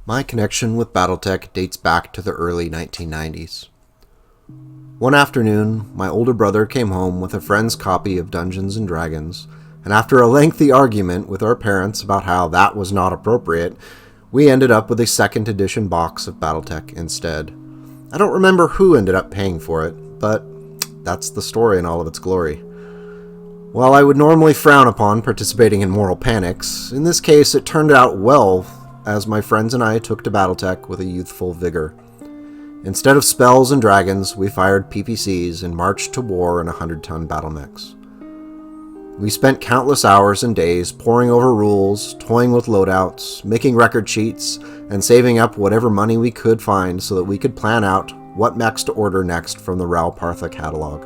My connection with BattleTech dates back to the early 1990s. One afternoon, my older brother came home with a friend's copy of Dungeons & Dragons, and after a lengthy argument with our parents about how that was not appropriate, we ended up with a second edition box of BattleTech instead. I don't remember who ended up paying for it, but that's the story in all of its glory. While I would normally frown upon participating in moral panics, in this case it turned out well as my friends and I took to BattleTech with a youthful vigor. Instead of spells and dragons, we fired PPCs and marched to war in 100-ton battle mechs. We spent countless hours and days poring over rules, toying with loadouts, making record sheets, and saving up whatever money we could find so that we could plan out what mechs to order next from the Ral Partha catalog.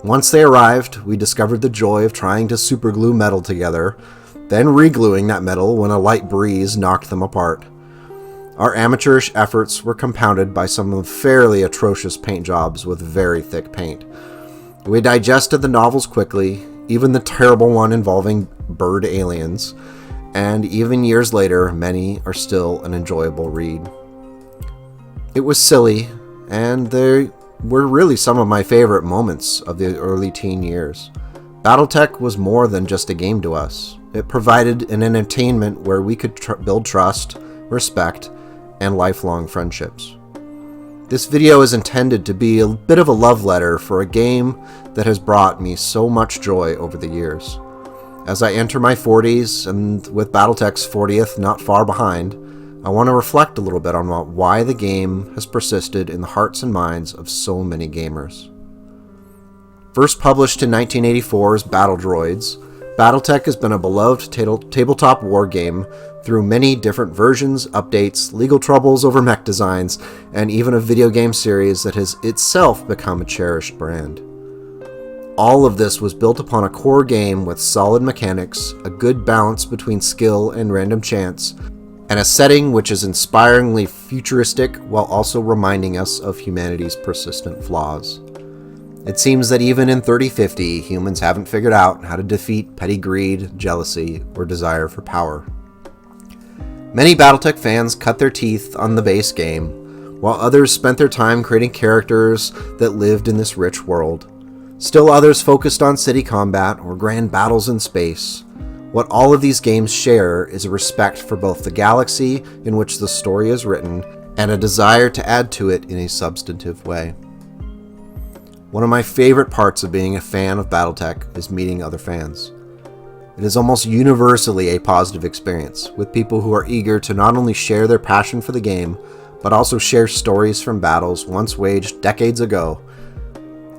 Once they arrived, we discovered the joy of trying to superglue metal together, then regluing that metal when a light breeze knocked them apart. Our amateurish efforts were compounded by some fairly atrocious paint jobs with very thick paint. We digested the novels quickly, even the terrible one involving bird aliens, and even years later, many are still an enjoyable read. It was silly, and they were really some of my favorite moments of the early teen years. BattleTech was more than just a game to us. It provided an entertainment where we could build trust, respect, and lifelong friendships. This video is intended to be a bit of a love letter for a game that has brought me so much joy over the years. As I enter my 40s, and with BattleTech's 40th not far behind, I want to reflect a little bit on why the game has persisted in the hearts and minds of so many gamers. First published in 1984's Battle Droids, BattleTech has been a beloved tabletop war game through many different versions, updates, legal troubles over mech designs, and even a video game series that has itself become a cherished brand. All of this was built upon a core game with solid mechanics, a good balance between skill and random chance, and a setting which is inspiringly futuristic while also reminding us of humanity's persistent flaws. It seems that even in 3050, humans haven't figured out how to defeat petty greed, jealousy, or desire for power. Many BattleTech fans cut their teeth on the base game, while others spent their time creating characters that lived in this rich world. Still others focused on city combat or grand battles in space. What all of these games share is a respect for both the galaxy in which the story is written and a desire to add to it in a substantive way. One of my favorite parts of being a fan of BattleTech is meeting other fans. It is almost universally a positive experience, with people who are eager to not only share their passion for the game, but also share stories from battles once waged decades ago.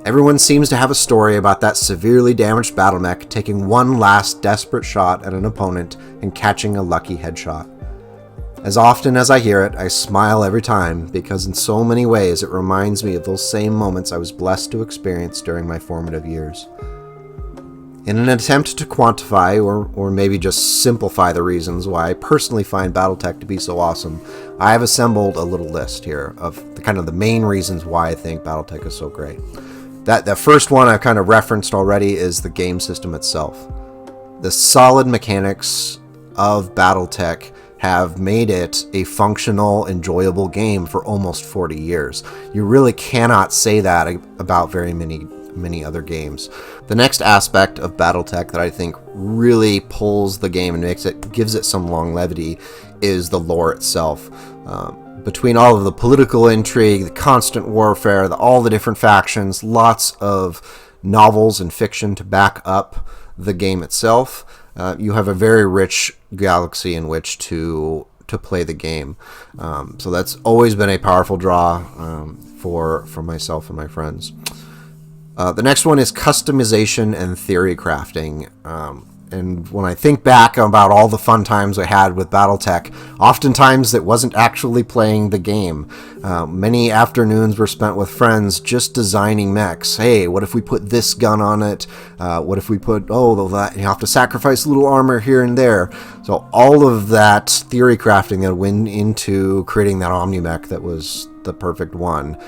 Everyone seems to have a story about that severely damaged battle mech taking one last desperate shot at an opponent and catching a lucky headshot. As often as I hear it, I smile every time because in so many ways it reminds me of those same moments I was blessed to experience during my formative years. In an attempt to quantify or maybe just simplify the reasons why I personally find BattleTech to be so awesome, I have assembled a little list here of the main reasons why I think BattleTech is so great. The first one I've kind of referenced already is the game system itself. The solid mechanics of BattleTech have made it a functional, enjoyable game for almost 40 years. You really cannot say that about very many other games. The next aspect of BattleTech that I think really pulls the game and gives it some longevity is the lore itself. Between all of the political intrigue, the constant warfare, all the different factions, lots of novels and fiction to back up the game itself, you have a very rich galaxy in which to play the game. So that's always been a powerful draw for myself and my friends. The next one is customization and theory crafting. And when I think back about all the fun times I had with BattleTech, oftentimes it wasn't actually playing the game. Many afternoons were spent with friends just designing mechs. Hey, what if we put this gun on it? What if we put, you have to sacrifice a little armor here and there. So all of that theory crafting that went into creating that Omni-Mech that was the perfect one.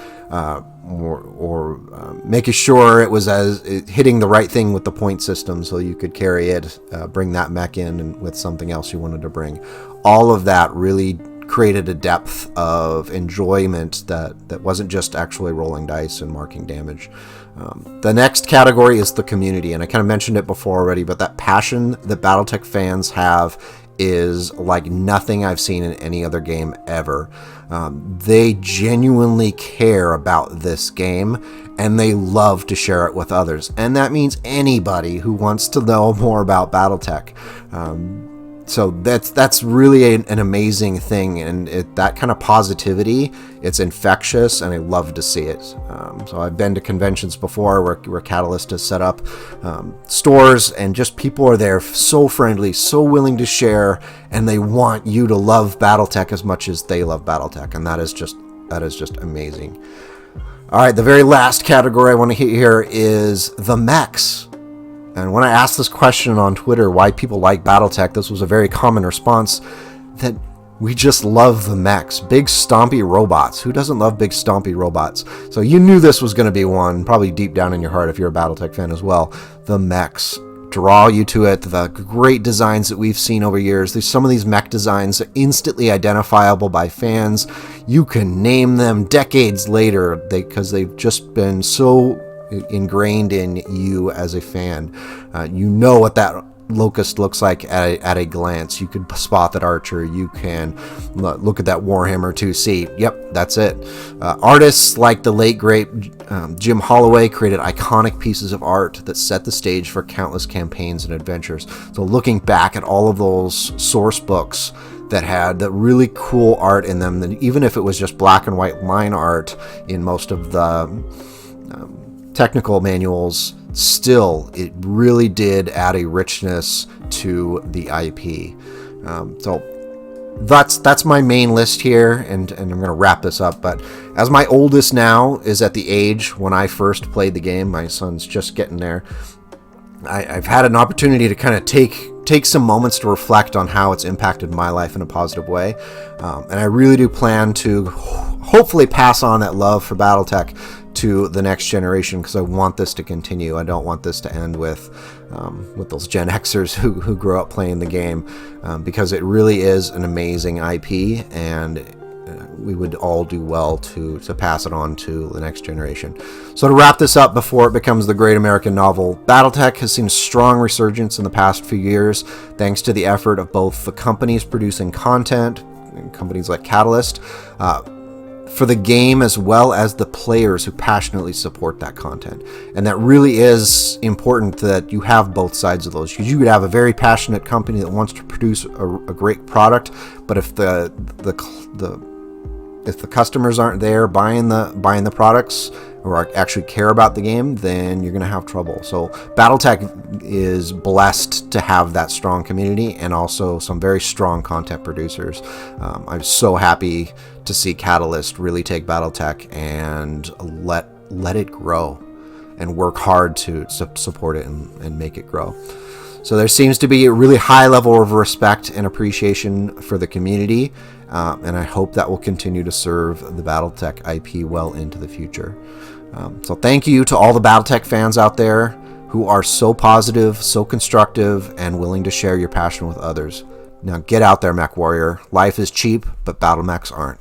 Making sure it was hitting the right thing with the point system so you could carry it, bring that mech in and with something else you wanted to bring. All of that really created a depth of enjoyment that wasn't just actually rolling dice and marking damage. The next category is the community, and I kind of mentioned it before already, but that passion that BattleTech fans have is like nothing I've seen in any other game ever. They genuinely care about this game, and they love to share it with others. And that means anybody who wants to know more about BattleTech. So that's really an amazing thing, and that kind of positivity, it's infectious, and I love to see it. So I've been to conventions before where Catalyst has set up stores, and just people are there so friendly, so willing to share, and they want you to love BattleTech as much as they love BattleTech, and that is just amazing. All right, the very last category I want to hit here is the mechs. And when I asked this question on Twitter, why people like BattleTech, this was a very common response, that we just love the mechs. Big stompy robots. Who doesn't love big stompy robots? So you knew this was going to be one, probably deep down in your heart if you're a BattleTech fan as well. The mechs draw you to it. The great designs that we've seen over years. There's some of these mech designs that are instantly identifiable by fans. You can name them decades later because they've just been so ingrained in you as a fan. You know what that Locust looks like at a glance. You could spot that Archer. You can look at that Warhammer 2C. Yep, that's it. Artists like the late great Jim Holloway created iconic pieces of art that set the stage for countless campaigns and adventures. So looking back at all of those source books that had the really cool art in them, that even if it was just black and white line art in most of the technical manuals, still it really did add a richness to the IP. So that's my main list here, and I'm going to wrap this up. But as my oldest now is at the age when I first played the game, my son's just getting there, I've had an opportunity to kind of take some moments to reflect on how it's impacted my life in a positive way. And I really do plan to hopefully pass on that love for BattleTech to the next generation, because I want this to continue. I don't want this to end with those Gen Xers who grew up playing the game, because it really is an amazing IP, and we would all do well to pass it on to the next generation. So to wrap this up before it becomes the great American novel, BattleTech has seen a strong resurgence in the past few years, thanks to the effort of both the companies producing content, companies like Catalyst, for the game, as well as the players who passionately support that content. And that really is important, that you have both sides of those, because you could have a very passionate company that wants to produce a great product, but if the customers aren't there buying the products or actually care about the game, then you're going to have trouble. So BattleTech is blessed to have that strong community, and also some very strong content producers. I'm so happy to see Catalyst really take BattleTech and let it grow, and work hard to support it and make it grow. So there seems to be a really high level of respect and appreciation for the community, and I hope that will continue to serve the BattleTech IP well into the future. So thank you to all the BattleTech fans out there who are so positive, so constructive, and willing to share your passion with others. Now get out there, Mech Warrior. Life is cheap, but battle mechs aren't.